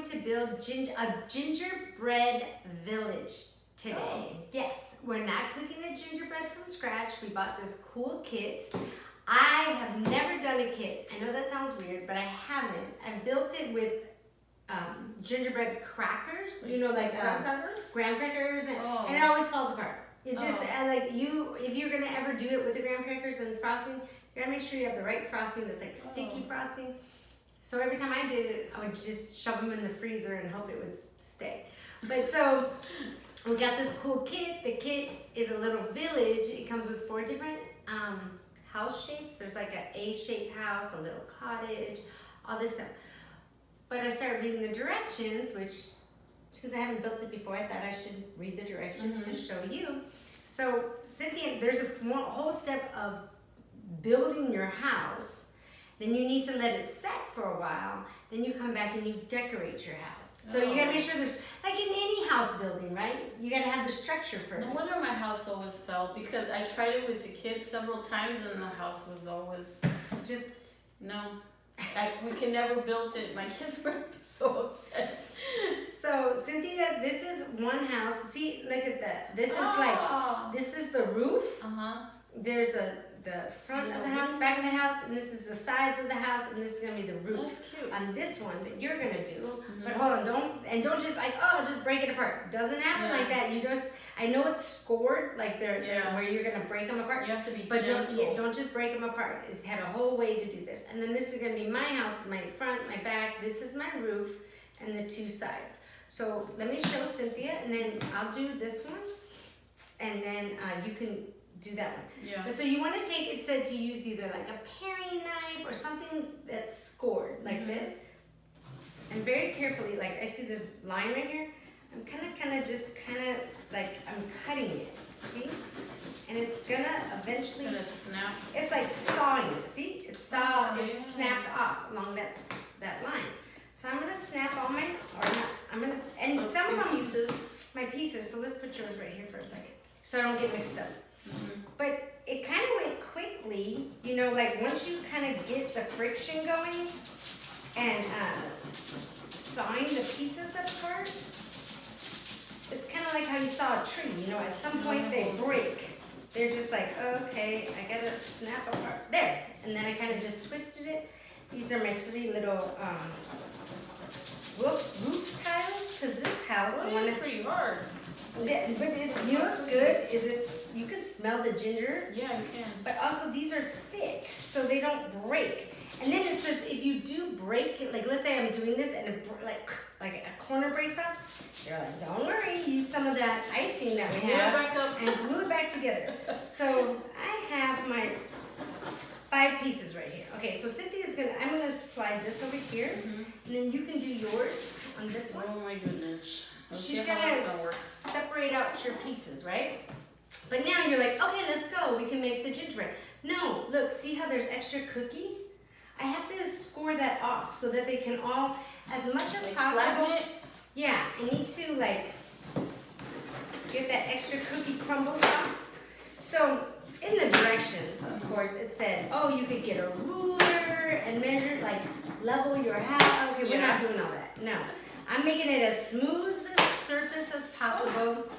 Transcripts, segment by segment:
going to build a gingerbread village today. Oh. Yes, we're not cooking the gingerbread from scratch. We bought this cool kit. I have never done a kit. I know that sounds weird, but I haven't. I built it with gingerbread crackers. You know, like graham crackers, and it always falls apart. It just if you're gonna ever do it with the graham crackers and frosting, you gotta make sure you have the right frosting. That's like sticky frosting. So every time I did it, I would just shove them in the freezer and hope it would stay. But so we got this cool kit. The kit is a little village. It comes with 4 different house shapes. There's like an A-shaped house, a little cottage, all this stuff. But I started reading the directions, which since I haven't built it before, I thought I should read the directions to show you. So Cynthia, there's a whole step of building your house. Then you need to let it set for a while. Then you come back and you decorate your house. So you gotta make sure there's, like in any house building, right? You gotta have the structure first. No wonder my house always fell, because I tried it with the kids several times and the house was always just, no. We can never build it. My kids were so upset. So Cynthia, this is one house. See, look at that. This is this is the roof. There's the front of the house, back of the house, and this is the sides of the house, and this is gonna be the roof. That's cute. On this one that you're gonna do. But hold on, don't just like, just break it apart. Doesn't happen like that. You just, I know it's scored, like they're where you're gonna break them apart. You have to be but gentle. don't just break them apart. It's had a whole way to do this. And then this is gonna be my house, my front, my back. This is my roof, and the 2 sides. So let me show Cynthia, and then I'll do this one, and then you can do that one. Yeah. But so you want to take, it said to use either like a paring knife or something that's scored like this, and very carefully, like I see this line right here, I'm kind of like I'm cutting it, see? And it's gonna eventually, It's gonna snap. it's like sawing it, see? It snapped off along that line. So I'm gonna snap all my, and some of them, my pieces, so let's put yours right here for a second, so I don't get mixed up. But it kind of went quickly, you know, like once you kind of get the friction going and sawing the pieces apart, it's kind of like how you saw a tree, you know, at some point they break. They're just like, okay, I gotta snap apart. There, and then I kind of just twisted it. These are my 3 little roof tiles, because this house, It's pretty hard. Yeah, but you know what's good is you can smell the ginger. Yeah, you can. But also these are thick, so they don't break. And then it says if you do break it, like let's say I'm doing this and it like a corner breaks off, you're like, don't worry, use some of that icing that we have Glue it back up. and glue it back together. So I have my 5 pieces right here. Okay, so Cynthia's I'm gonna slide this over here, and then you can do yours on this one. Oh my goodness. She's gonna separate out your pieces, right? But now you're like, okay, let's go. We can make the gingerbread. No, look, see how there's extra cookie? I have to score that off so that they can all, as much as possible. Flatten it? Yeah, I need to like get that extra cookie crumbles off. So in the directions, of course, it said, oh, you could get a ruler and measure, like level your house. Okay, we're not doing all that. No. I'm making it as smooth a surface as possible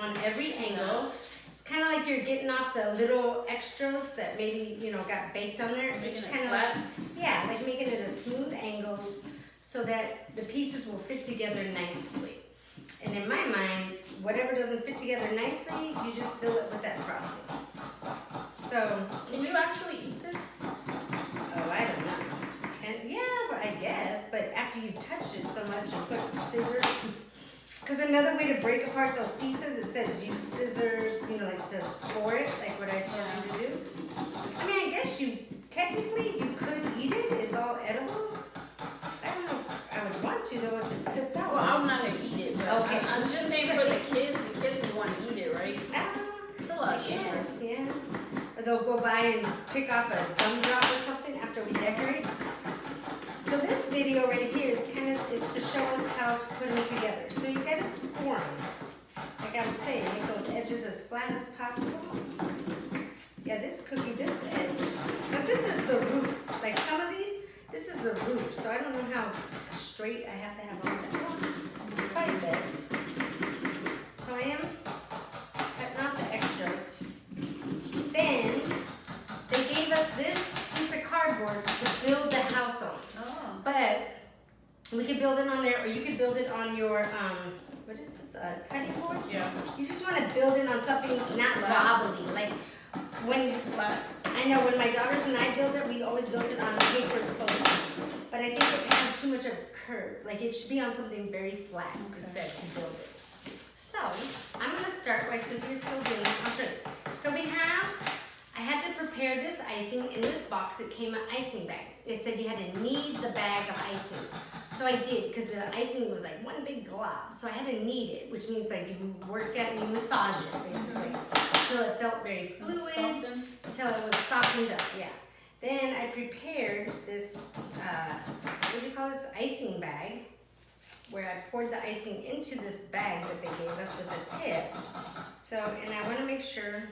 on every angle. It's kind of like you're getting off the little extras that maybe, you know, got baked on there. It's kind of like, yeah, like making it as smooth angles so that the pieces will fit together nicely. And in my mind, whatever doesn't fit together nicely, you just fill it with that frosting. So, can you actually eat this? Oh, I don't know. I guess, but after you've touched it so much and put scissors, because another way to break apart those pieces, it says use scissors, you know, like to score it, like what I told you to do. I mean, I guess technically you could eat it, it's all edible. I don't know if I would want to though if it sits out. Well, I'm not gonna eat it, but okay. I'm just saying for the kids would want to eat it, right? It's a lot of sugar. Yeah. Or they'll go by and pick off a gumdrop or something after we decorate. So this video right here is to show us how to put them together. So you gotta score them. Like I was saying, make those edges as flat as possible. Yeah, this cookie, this edge. But this is the roof. Like some of these, this is the roof. So I don't know how straight straight. I have to have all that. It's probably best. So I am cutting out the extras. Then they gave us this piece of cardboard to build the house on. Oh. But we could build it on there, or you could build it on your what is this? Cutting board? Yeah. You just want to build it on something not wobbly. Like when I know when my daughters and I build it, we always built it on paper clothes. But I think it had too much of a curve. Like it should be on something very flat instead to build it. So I'm gonna start while Cynthia's still doing it. I'll show you. So I had to prepare this icing in this box. It came an icing bag. It said you had to knead the bag of icing. So I did, because the icing was like one big glob. So I had to knead it, which means like you work it and you massage it basically. Until it felt very fluid, until it was softened up, yeah. Then I prepared this, what do you call this, icing bag, where I poured the icing into this bag that they gave us with a tip. So, and I want to make sure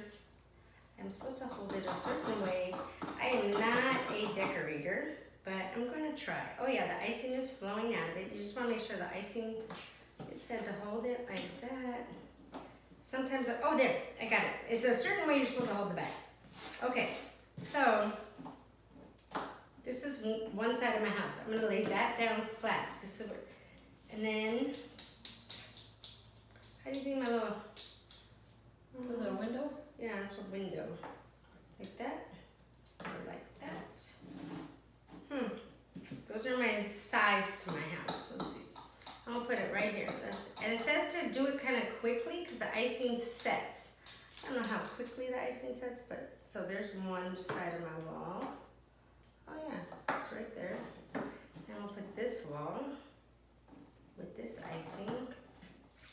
I'm supposed to hold it a certain way. I am not a decorator, but I'm going to try. Oh yeah, the icing is flowing out of it. You just want to make sure the icing, it said to hold it like that. Sometimes, oh there, I got it. It's a certain way you're supposed to hold the bag. Okay, so this is one side of my house. I'm going to lay that down flat. This is what, and then, how do you think my little... Was it a window? Yeah, it's a window. Like that, or like that. Those are my sides to my house. Let's see. I'm gonna put it right here. And it says to do it kind of quickly because the icing sets. I don't know how quickly the icing sets, but so there's one side of my wall. Oh yeah, it's right there. And I'll put this wall with this icing.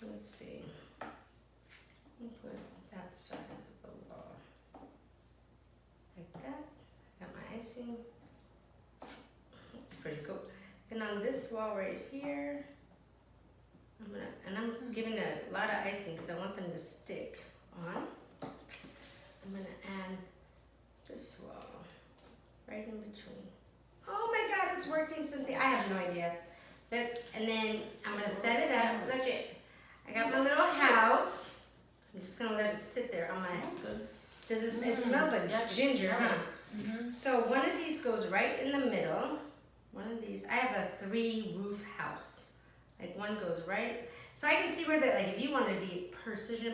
Let's see. I'll put that side of the wall like that. Got my icing. That's pretty cool. Then on this wall right here, I'm giving a lot of icing because I want them to stick on. I'm gonna add this wall right in between. Oh my God, it's working, Cynthia. I have no idea. And then I'm gonna set it up. Look it. I got my little house. I'm just gonna let it sit there on my. Smells good. It smells like ginger, huh? Mm-hmm. So one of these goes right in the middle. One of these, I have a 3-roof house. Like one goes right. So I can see where like if you wanted to be precision,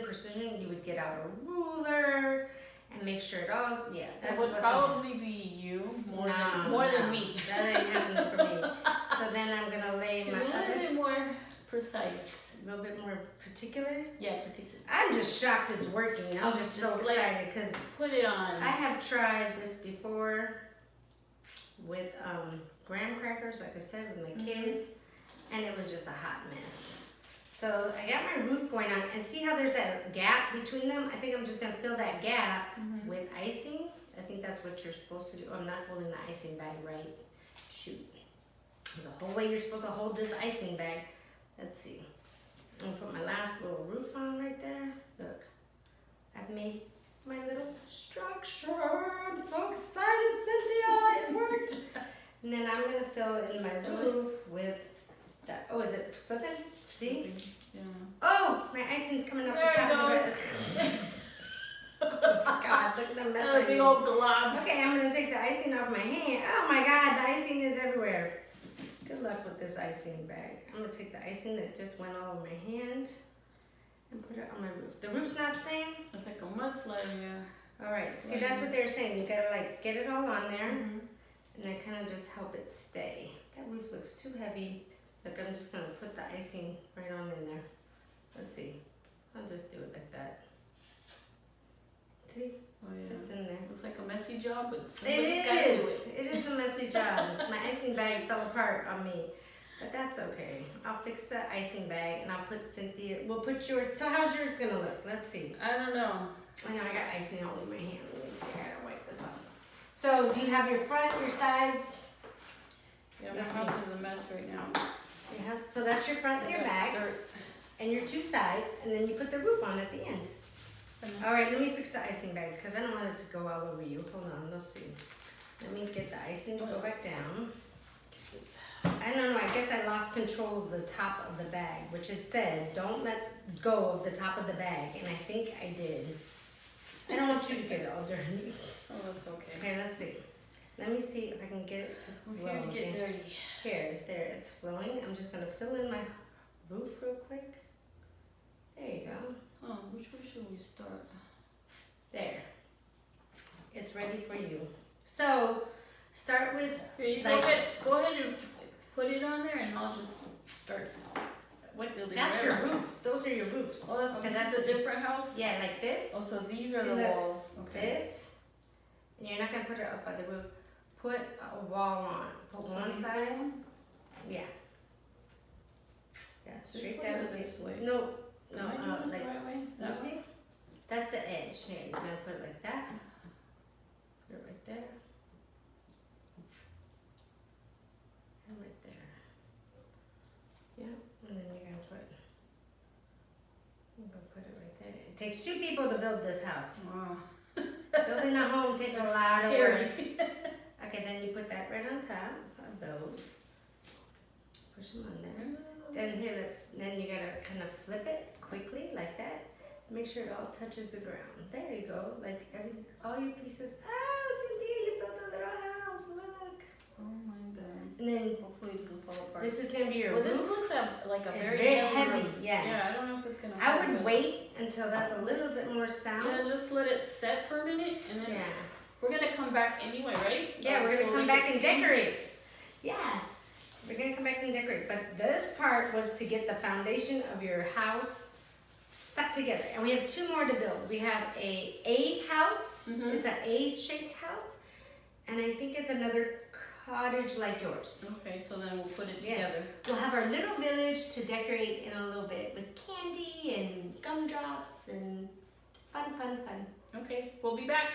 you would get out a ruler and make sure it all, yeah. That would probably be you more than me. That ain't happening for me. So then I'm gonna lay She's my a little other, bit more precise. a little bit more particular. Yeah, particular. I'm just shocked it's working. I'm just so excited because put it on. I have tried this before with graham crackers, like I said, with my kids, and it was just a hot mess. So I got my roof going on, and see how there's that gap between them? I think I'm just gonna fill that gap with icing. I think that's what you're supposed to do. Oh, I'm not holding the icing bag right. Shoot. There's a whole way you're supposed to hold this icing bag. Let's see. I'm gonna put my last little roof on right there. Look, I've made my little structure. I'm so excited, Cynthia, it worked. And then I'm gonna fill in my roof with that. Oh, is it slipping? See? Yeah. Oh, my icing's coming up There the top it of goes. it. Oh God, look at the mess. A big old glob. Okay, I'm gonna take the icing off my hand. Oh my God, the icing is everywhere. Good luck with this icing bag. I'm gonna take the icing that just went all over my hand and put it on my roof. The roof's not staying? It's like a mudslide, yeah. All right, see that's what they're saying. You gotta like get it all on there and then kind of just help it stay. That roof looks too heavy. Look, I'm just gonna put the icing right on in there. Let's see. I'll just do it like that. See? Oh yeah. It's in there. Looks like a messy job, but It somebody's gotta do is. it. It is a messy job. My icing bag fell apart on me, but that's okay. I'll fix the icing bag and I'll put Cynthia. We'll put yours. So how's yours gonna look? Let's see. I don't know. I know I got icing all over my hand. Let me see. I gotta wipe this off. So do you have your front, your sides? Yeah, my Let's house see. is a mess right now. Yeah. So that's your front and your back, Dirt. and your two sides, and then you put the roof on at the end. All right, let me fix the icing bag because I don't want it to go all over you. Hold on, let's see. Let me get the icing to go back down. I don't know, I guess I lost control of the top of the bag, which it said, don't let go of the top of the bag, and I think I did. I don't want you to get it all dirty. Oh, that's okay. Okay, let's see. Let me see if I can get it to We're flow. here to get dirty. Here, there, it's flowing. I'm just gonna fill in my roof real quick. There you go. Oh, which way should we start? There. It's ready for you. So, start with, Here, you like, go ahead and put it on there, and I'll just start. What building? that's your roof. Those are your roofs. Oh, Okay, that's a different house. Yeah, like this. Oh, so these are See the the- walls. Okay. This. And you're not gonna put it up by the roof. Put a wall on. Put So one these side. are one? Yeah. Yeah, This straight way down. or this way? No, Am I doing it like, the right way? you That way? see? That's the edge. Here, you're gonna put it like that. Put it right there. And right there. Yeah, and then you're gonna put it right there. It takes 2 people to build this house. Wow. Building a home takes a That's lot of scary. work. Okay, then you put that right on top of those. Push them on there. Then here, then you gotta kind of flip it quickly like that. Make sure it all touches the ground. There you go. Like all your pieces. Oh, Cynthia, you built a little house. Look. Oh my god. And then Hopefully it doesn't fall apart. this is gonna be your Well, roof. this looks like a It's very, very heavy. roof. Yeah. Yeah, I don't know if it's gonna. I hold, would but- wait until that's a little bit more sound. Yeah, just let it set for a minute, and then Yeah. we're gonna come back anyway, right? Yeah, we're So gonna come we back can and see. decorate. Yeah, we're gonna come back and decorate. But this part was to get the foundation of your house stuck together. And we have 2 more to build. We have a house. Mhm. It's an A-shaped house. And I think it's another cottage like yours. Okay, so then we'll put it Yeah. together. We'll have our little village to decorate in a little bit with candy and gumdrops and fun. Okay, we'll be back.